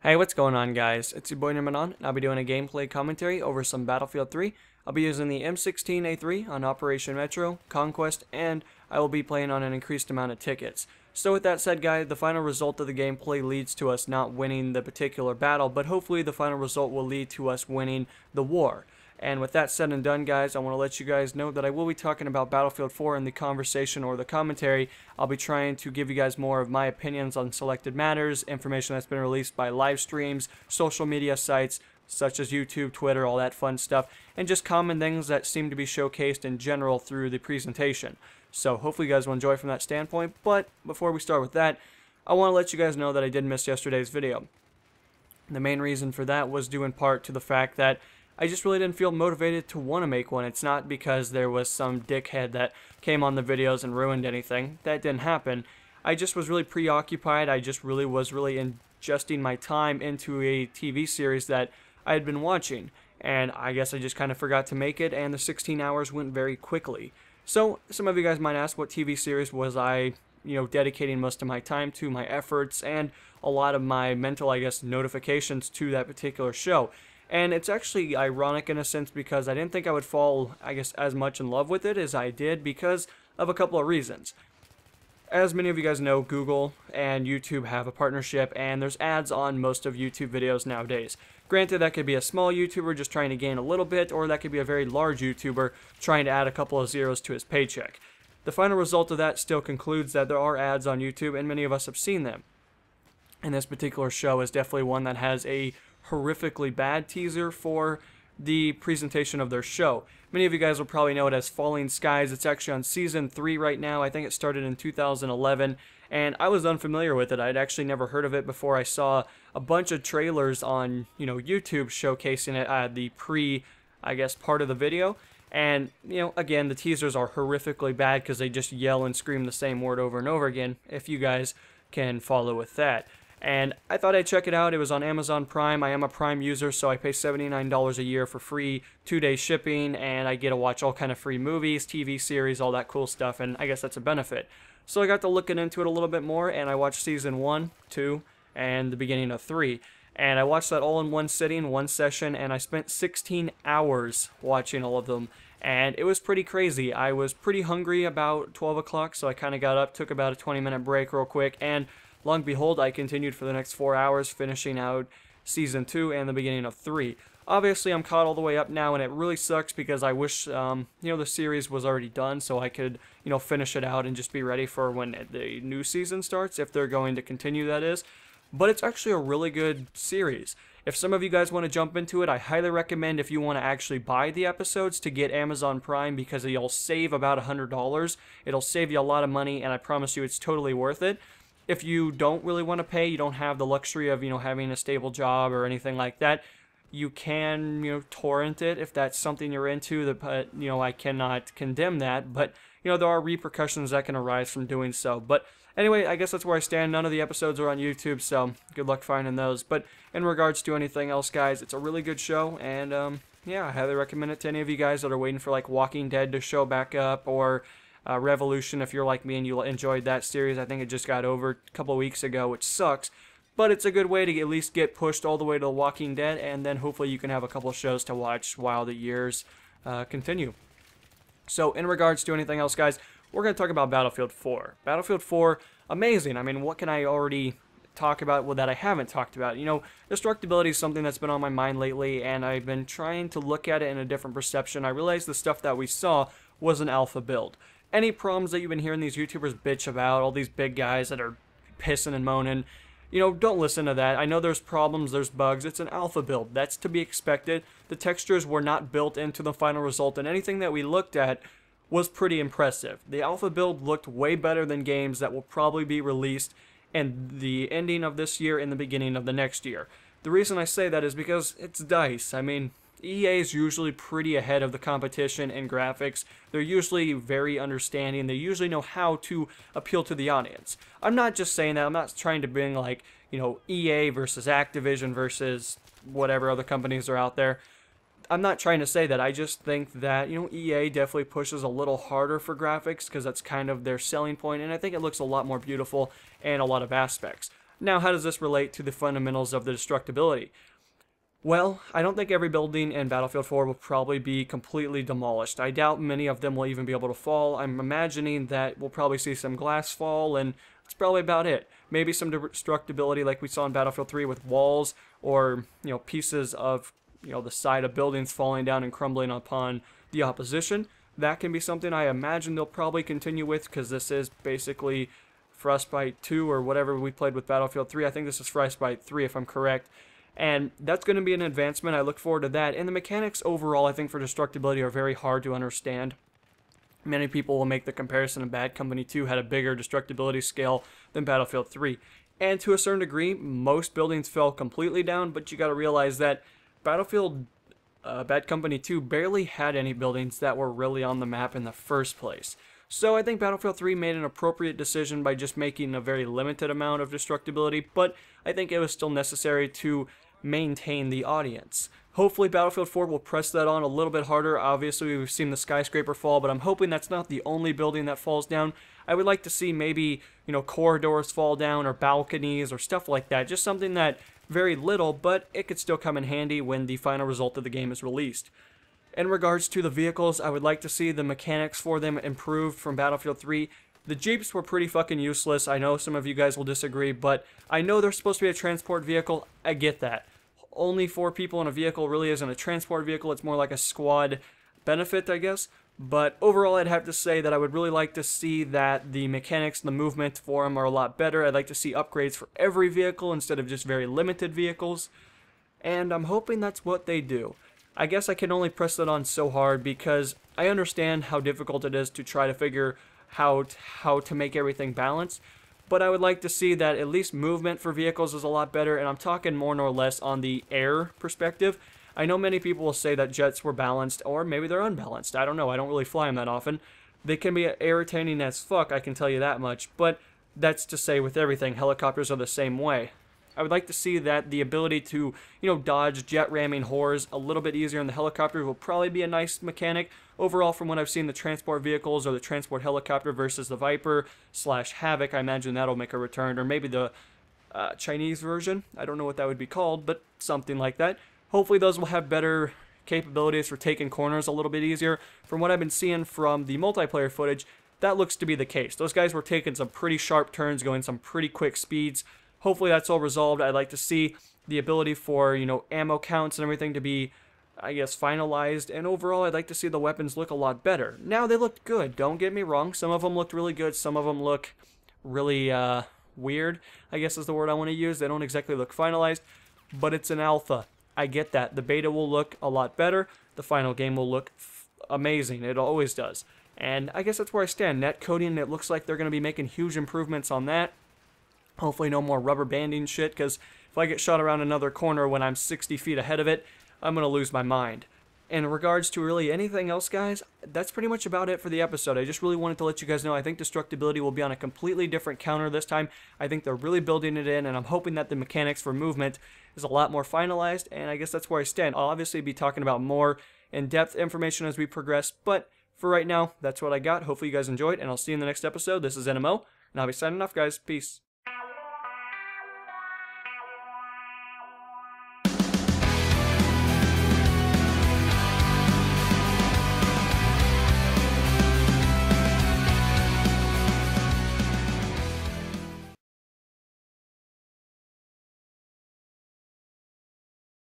Hey, what's going on, guys? It's your boy InfamousNooneHD, and I'll be doing a gameplay commentary over some Battlefield 3. I'll be using the M16A3 on Operation Metro, Conquest, and I will be playing on an increased amount of tickets. So with that said, guys, the final result of the gameplay leads to us not winning the particular battle, but hopefully the final result will lead to us winning the war. And with that said and done, guys, I want to let you guys know that I will be talking about Battlefield 4 in the conversation or the commentary. I'll be trying to give you guys more of my opinions on selected matters, information that's been released by live streams, social media sites, such as YouTube, Twitter, all that fun stuff, and just common things that seem to be showcased in general through the presentation. So hopefully you guys will enjoy from that standpoint, but before we start with that, I want to let you guys know that I did miss yesterday's video. The main reason for that was due in part to the fact that I just really didn't feel motivated to want to make one. It's not because there was some dickhead that came on the videos and ruined anything. That didn't happen. I just was really preoccupied. I just was ingesting my time into a TV series that I had been watching. And I guess I just kind of forgot to make it, and the 16 hours went very quickly. So, some of you guys might ask, what TV series was I, dedicating most of my time to, my efforts, and a lot of my mental, notifications to that particular show. And it's actually ironic in a sense because I didn't think I would fall, as much in love with it as I did because of a couple of reasons. As many of you guys know, Google and YouTube have a partnership, and there's ads on most of YouTube videos nowadays. Granted, that could be a small YouTuber just trying to gain a little bit, or that could be a very large YouTuber trying to add a couple of zeros to his paycheck. The final result of that still concludes that there are ads on YouTube, and many of us have seen them. And this particular show is definitely one that has a horrifically bad teaser for the presentation of their show. Many of you guys will probably know it as Falling Skies. It's actually on season 3 right now. I think it started in 2011, and I was unfamiliar with it. I'd actually never heard of it before I saw a bunch of trailers on, YouTube showcasing it, the part of the video. And, again, the teasers are horrifically bad because they just yell and scream the same word over and over again, if you guys can follow with that. And I thought I'd check it out. It was on Amazon Prime. I am a Prime user, so I pay $79 a year for free 2-day shipping, and I get to watch all kind of free movies, TV series, all that cool stuff, and I guess that's a benefit. So I got to looking into it a little bit more, and I watched season 1, 2, and the beginning of 3. And I watched that all in one sitting, one session, and I spent 16 hours watching all of them. And it was pretty crazy. I was pretty hungry about 12 o'clock, so I kind of got up, took about a 20-minute break real quick, and lo and behold, I continued for the next 4 hours, finishing out Season 2 and the beginning of 3. Obviously, I'm caught all the way up now, and it really sucks because I wish, the series was already done so I could, finish it out and just be ready for when the new season starts, if they're going to continue, that is. But it's actually a really good series. If some of you guys want to jump into it, I highly recommend if you want to actually buy the episodes to get Amazon Prime because you'll save about $100. It'll save you a lot of money, and I promise you it's totally worth it. If you don't really want to pay, you don't have the luxury of, having a stable job or anything like that, you can, torrent it if that's something you're into. But, I cannot condemn that, but, there are repercussions that can arise from doing so. But anyway, I guess that's where I stand. None of the episodes are on YouTube, so good luck finding those. But in regards to anything else, guys, it's a really good show, and, yeah, I highly recommend it to any of you guys that are waiting for, like, Walking Dead to show back up, or Revolution, if you're like me and you enjoyed that series. I think it just got over a couple of weeks ago, which sucks, but it's a good way to at least get pushed all the way to The Walking Dead, and then hopefully you can have a couple of shows to watch while the years continue. So in regards to anything else, guys, we're going to talk about Battlefield 4. Battlefield 4, amazing. I mean, what can I already talk about that I haven't talked about? Destructibility is something that's been on my mind lately, and I've been trying to look at it in a different perception. I realized the stuff that we saw was an alpha build. Any problems that you've been hearing these YouTubers bitch about, all these big guys that are pissing and moaning, don't listen to that. I know there's problems, there's bugs. It's an alpha build. That's to be expected. The textures were not built into the final result, and anything that we looked at was pretty impressive. The alpha build looked way better than games that will probably be released in the ending of this year and the beginning of the next year. The reason I say that is because it's DICE. I mean, EA is usually pretty ahead of the competition in graphics. They're usually very understanding. They usually know how to appeal to the audience. I'm not just saying that. I'm not trying to bring, like, EA versus Activision versus whatever other companies are out there. I'm not trying to say that. I just think that, EA definitely pushes a little harder for graphics because that's kind of their selling point, and I think it looks a lot more beautiful in a lot of aspects. Now, how does this relate to the fundamentals of the destructibility? Well, I don't think every building in Battlefield 4 will probably be completely demolished. I doubt many of them will even be able to fall. I'm imagining that we'll probably see some glass fall, and that's probably about it. Maybe some destructibility like we saw in Battlefield 3 with walls, or, pieces of, the side of buildings falling down and crumbling upon the opposition. That can be something I imagine they'll probably continue with, because this is basically Frostbite 2 or whatever we played with Battlefield 3. I think this is Frostbite 3 if I'm correct. And that's going to be an advancement. I look forward to that. And the mechanics overall, I think, for destructibility are very hard to understand. Many people will make the comparison of Bad Company 2 had a bigger destructibility scale than Battlefield 3. And to a certain degree, most buildings fell completely down, but you got to realize that Bad Company 2 barely had any buildings that were really on the map in the first place. So I think Battlefield 3 made an appropriate decision by just making a very limited amount of destructibility, but I think it was still necessary to maintain the audience. Hopefully Battlefield 4 will press that on a little bit harder. Obviously we've seen the skyscraper fall, but I'm hoping that's not the only building that falls down. I would like to see maybe, corridors fall down or balconies or stuff like that. Just something that very little, but it could still come in handy when the final result of the game is released. In regards to the vehicles, I would like to see the mechanics for them improved from Battlefield 3. The Jeeps were pretty fucking useless. I know some of you guys will disagree, but I know they're supposed to be a transport vehicle. I get that. Only 4 people in a vehicle really isn't a transport vehicle. It's more like a squad benefit, I guess. But overall, I'd have to say that I would really like to see that the mechanics and the movement for them are a lot better. I'd like to see upgrades for every vehicle instead of just very limited vehicles. And I'm hoping that's what they do. I guess I can only press that on so hard because I understand how difficult it is to try to figure how to make everything balanced, but I would like to see that at least movement for vehicles is a lot better, and I'm talking more nor less on the air perspective. I know many people will say that jets were balanced, or maybe they're unbalanced. I don't know. I don't really fly them that often. They can be irritating as fuck, I can tell you that much, but that's to say with everything. Helicopters are the same way. I would like to see that the ability to, dodge jet ramming whores a little bit easier in the helicopter will probably be a nice mechanic. Overall, from what I've seen, the transport vehicles or the transport helicopter versus the Viper / Havoc, I imagine that'll make a return. Or maybe the Chinese version. I don't know what that would be called, but something like that. Hopefully those will have better capabilities for taking corners a little bit easier. From what I've been seeing from the multiplayer footage, that looks to be the case. Those guys were taking some pretty sharp turns, going some pretty quick speeds. Hopefully that's all resolved. I'd like to see the ability for, ammo counts and everything to be, I guess, finalized. And overall, I'd like to see the weapons look a lot better. Now, they looked good. Don't get me wrong. Some of them looked really good. Some of them look really weird, I guess is the word I want to use. They don't exactly look finalized, but it's an alpha. I get that. The beta will look a lot better. The final game will look amazing. It always does. And I guess that's where I stand. Netcoding, it looks like they're going to be making huge improvements on that. Hopefully no more rubber banding shit, because if I get shot around another corner when I'm 60 feet ahead of it, I'm going to lose my mind. In regards to really anything else, guys, that's pretty much about it for the episode. I just really wanted to let you guys know I think destructibility will be on a completely different counter this time. I think they're really building it in, and I'm hoping that the mechanics for movement is a lot more finalized, and I guess that's where I stand. I'll obviously be talking about more in-depth information as we progress, but for right now, that's what I got. Hopefully you guys enjoyed, and I'll see you in the next episode. This is NMO, and I'll be signing off, guys. Peace.